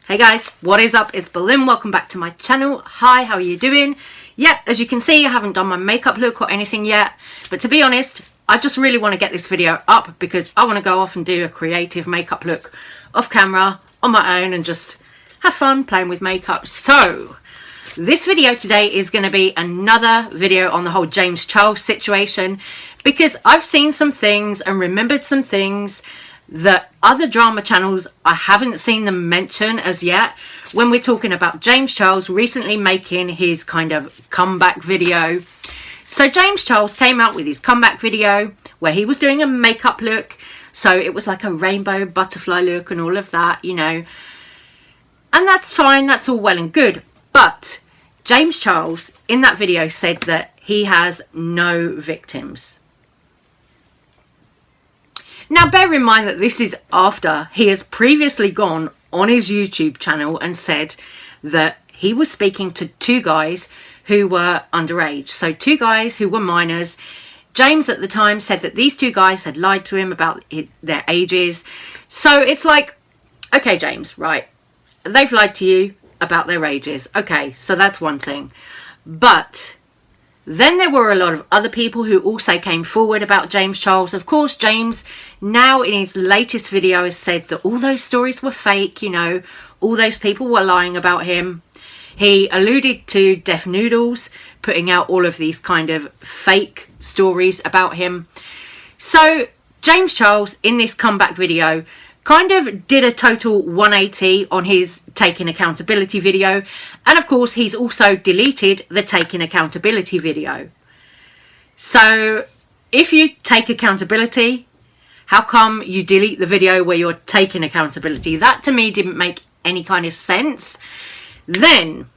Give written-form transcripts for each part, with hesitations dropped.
Hey guys, what is up? It's Berlin. Welcome back to my channel. Hi, how are you doing? Yep, as you can see, I haven't done my makeup look or anything yet. But to be honest, I just really want to get this video up because I want to go off and do a creative makeup look off camera on my own and just have fun playing with makeup. So this video today is going to be another video on the whole James Charles situation because I've seen some things and remembered some things that other drama channels I haven't seen them mention as yet when we're talking about James Charles recently making his kind of comeback video. So James Charles came out with his comeback video where he was doing a makeup look, so it was like a rainbow butterfly look and all of that, you know, and that's fine, that's all well and good. But James Charles in that video said that he has no victims. Now, bear in mind that this is after he has previously gone on his YouTube channel and said that he was speaking to two guys who were underage. So two guys who were minors. James at the time said that these two guys had lied to him about their ages. So it's like, okay, James, right. They've lied to you about their ages. Okay, so that's one thing. But then there were a lot of other people who also came forward about James Charles. Of course, James now in his latest video has said that all those stories were fake, you know, all those people were lying about him. He alluded to Deaf Noodles putting out all of these kind of fake stories about him. So James Charles in this comeback video kind of did a total 180 on his taking accountability video. And of course, he's also deleted the taking accountability video. So if you take accountability, how come you delete the video where you're taking accountability? That to me didn't make any kind of sense. Then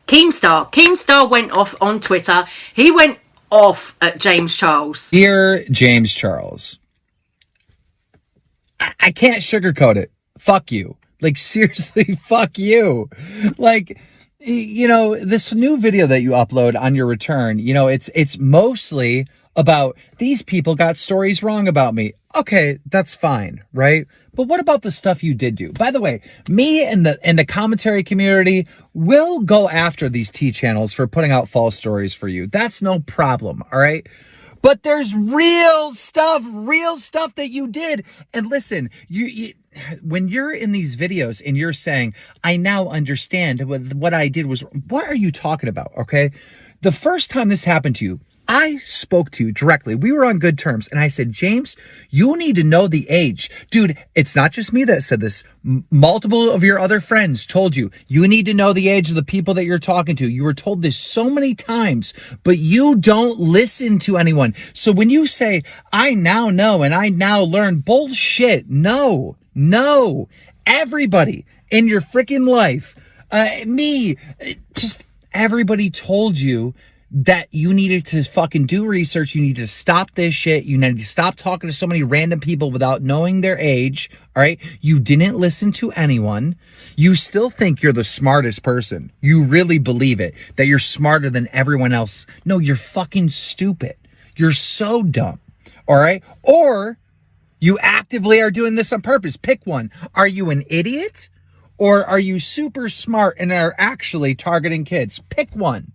Keemstar went off on Twitter. He went off at James Charles. Dear James Charles, I can't sugarcoat it. Fuck you. Like, seriously, fuck you. Like, you know, this new video that you upload on your return, you know, it's mostly about these people got stories wrong about me. Okay, that's fine, right? But what about the stuff you did do? By the way, me and the commentary community will go after these T channels for putting out false stories for you. That's no problem, all right? But there's real stuff that you did. And listen, you when you're in these videos and you're saying, I now understand what I did was, what are you talking about? Okay. The first time this happened to you, I spoke to you directly. We were on good terms. And I said, James, you need to know the age. Dude, it's not just me that said this. Multiple of your other friends told you, you need to know the age of the people that you're talking to. You were told this so many times, but you don't listen to anyone. So when you say, I now know and I now learn, bullshit. No. Everybody in your freaking life, just everybody told you that you needed to fucking do research. You need to stop this shit. You need to stop talking to so many random people without knowing their age. All right. You didn't listen to anyone. You still think you're the smartest person. You really believe it, that you're smarter than everyone else. No, you're fucking stupid. You're so dumb. All right. Or you actively are doing this on purpose. Pick one. Are you an idiot or are you super smart and are actually targeting kids? Pick one.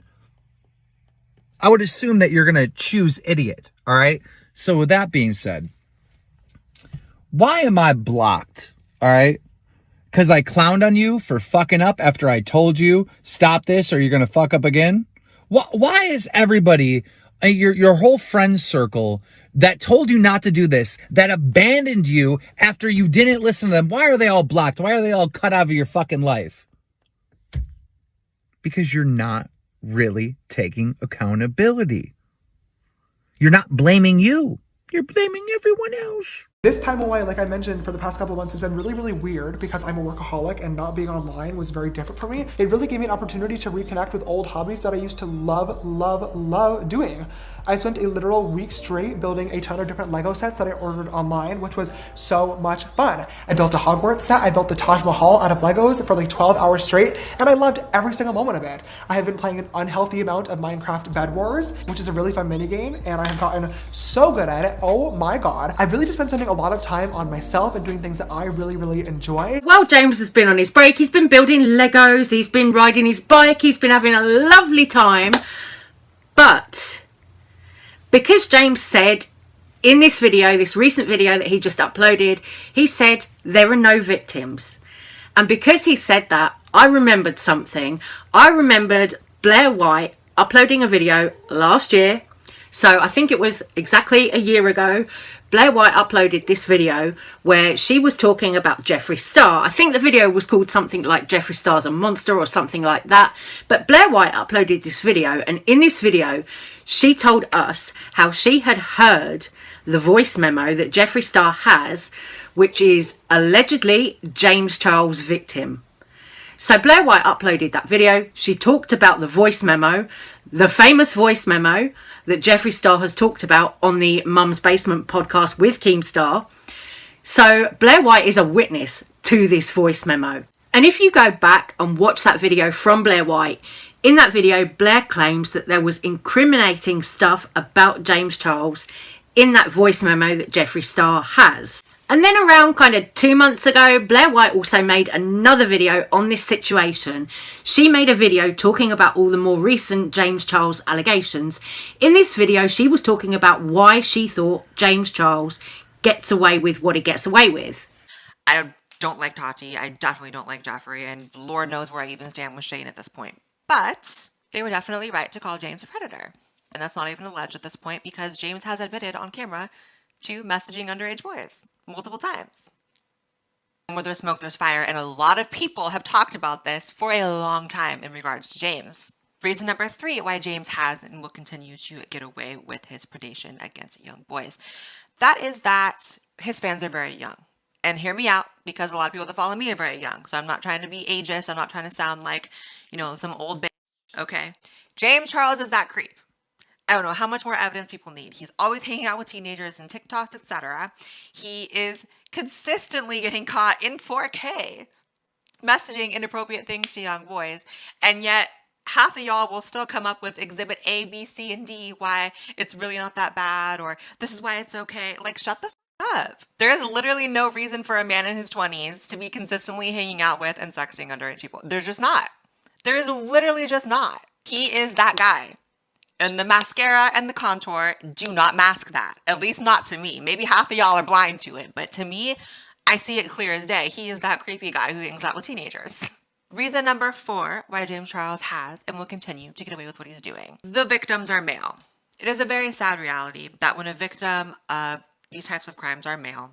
I would assume that you're going to choose idiot, all right? So with that being said, why am I blocked, all right? Because I clowned on you for fucking up after I told you, stop this or you're going to fuck up again? Why is everybody, your whole friend circle that told you not to do this, that abandoned you after you didn't listen to them, why are they all blocked? Why are they all cut out of your fucking life? Because you're not really taking accountability. You're not blaming you. You're blaming everyone else. This time away, like I mentioned, for the past couple of months has been really, really weird because I'm a workaholic and not being online was very different for me. It really gave me an opportunity to reconnect with old hobbies that I used to love doing. I spent a literal week straight building a ton of different Lego sets that I ordered online, which was so much fun. I built a Hogwarts set, I built the Taj Mahal out of Legos for like 12 hours straight, and I loved every single moment of it. I have been playing an unhealthy amount of Minecraft Bed Wars, which is a really fun mini game, and I have gotten so good at it. Oh my god. I've really just been spending a lot of time on myself and doing things that I really, really enjoy. While James has been on his break, he's been building Legos, he's been riding his bike, he's been having a lovely time. But because James said in this video, this recent video that he just uploaded, he said there are no victims. And because he said that, I remembered something. I remembered Blair White uploading a video last year. So I think it was exactly a year ago. Blair White uploaded this video where she was talking about Jeffree Star. I think the video was called something like Jeffree Star's a monster or something like that. But Blair White uploaded this video, and in this video, she told us how she had heard the voice memo that Jeffree Star has, which is allegedly James Charles' victim. So Blair White uploaded that video. She talked about the voice memo, the famous voice memo that Jeffree Star has talked about on the Mum's Basement podcast with Keemstar. So Blair White is a witness to this voice memo. And if you go back and watch that video from Blair White, in that video, Blair claims that there was incriminating stuff about James Charles in that voice memo that Jeffree Star has. And then around kind of 2 months ago, Blair White also made another video on this situation. She made a video talking about all the more recent James Charles allegations. In this video, she was talking about why she thought James Charles gets away with what he gets away with. I don't like Tati. I definitely don't like Jeffree, and Lord knows where I even stand with Shane at this point. But they were definitely right to call James a predator. And that's not even alleged at this point, because James has admitted on camera to messaging underage boys multiple times. Where there's smoke, there's fire, and a lot of people have talked about this for a long time in regards to James. Reason number 3 why James has and will continue to get away with his predation against young boys. That is that his fans are very young. And hear me out, because a lot of people that follow me are very young. So I'm not trying to be ageist. I'm not trying to sound like, you know, some old bitch. Okay. James Charles is that creep. I don't know how much more evidence people need. He's always hanging out with teenagers and TikToks, etc. He is consistently getting caught in 4K messaging inappropriate things to young boys. And yet half of y'all will still come up with exhibit A, B, C, and D why it's really not that bad, or this is why it's okay. Like, shut the up. There is literally no reason for a man in his 20s to be consistently hanging out with and sexting underage people. There's just not. There is literally just not. He is that guy. And the mascara and the contour do not mask that. At least not to me. Maybe half of y'all are blind to it, but to me, I see it clear as day. He is that creepy guy who hangs out with teenagers. Reason number 4 why James Charles has and will continue to get away with what he's doing. The victims are male. It is a very sad reality that when a victim of these types of crimes are male,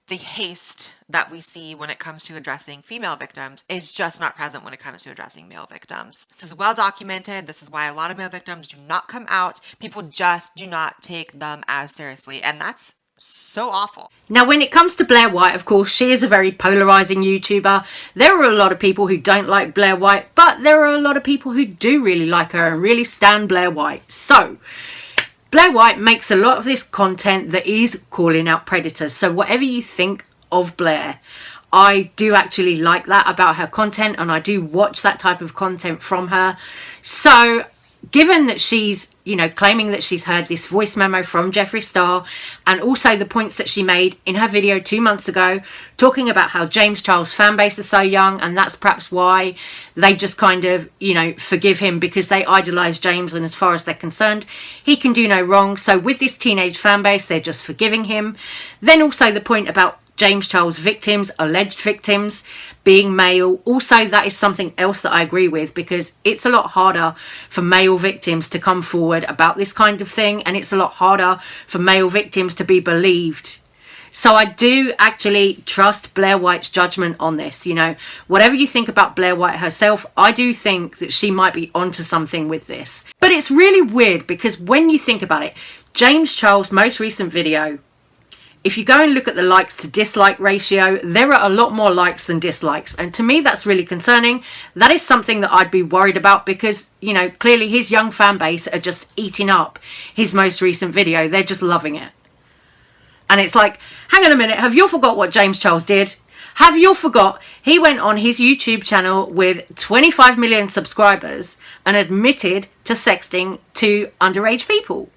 the haste that we see when it comes to addressing female victims is just not present when it comes to addressing male victims. This is well documented. This is why a lot of male victims do not come out. People just do not take them as seriously, and that's so awful. Now, when it comes to Blair White, of course, she is a very polarizing YouTuber. There are a lot of people who don't like Blair White, but there are a lot of people who do really like her and really stan Blair White. So Blair White makes a lot of this content that is calling out predators. So whatever you think of Blair, I do actually like that about her content, and I do watch that type of content from her. So given that she's, you know, claiming that she's heard this voice memo from Jeffree Star, and also the points that she made in her video 2 months ago, talking about how James Charles' fan base is so young, and that's perhaps why they just kind of, you know, forgive him because they idolize James, and as far as they're concerned, he can do no wrong. So with this teenage fan base, they're just forgiving him. Then also the point about James Charles' victims, alleged victims, being male. Also, that is something else that I agree with, because it's a lot harder for male victims to come forward about this kind of thing, and it's a lot harder for male victims to be believed. So I do actually trust Blair White's judgment on this. You know, whatever you think about Blair White herself, I do think that she might be onto something with this. But it's really weird, because when you think about it, James Charles' most recent video, if you go and look at the likes to dislike ratio, there are a lot more likes than dislikes. And to me, that's really concerning. That is something that I'd be worried about, because, you know, clearly his young fan base are just eating up his most recent video. They're just loving it. And it's like, hang on a minute, have you forgot what James Charles did? Have you forgot he went on his YouTube channel with 25 million subscribers and admitted to sexting to underage people?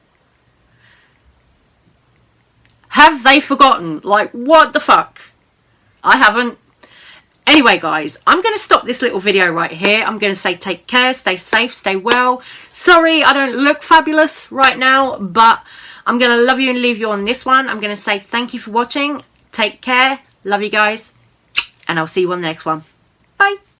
Have they forgotten? Like, what the fuck? I haven't. Anyway, guys, I'm going to stop this little video right here. I'm going to say take care, stay safe, stay well. Sorry I don't look fabulous right now, but I'm going to love you and leave you on this one. I'm going to say thank you for watching. Take care. Love you guys. And I'll see you on the next one.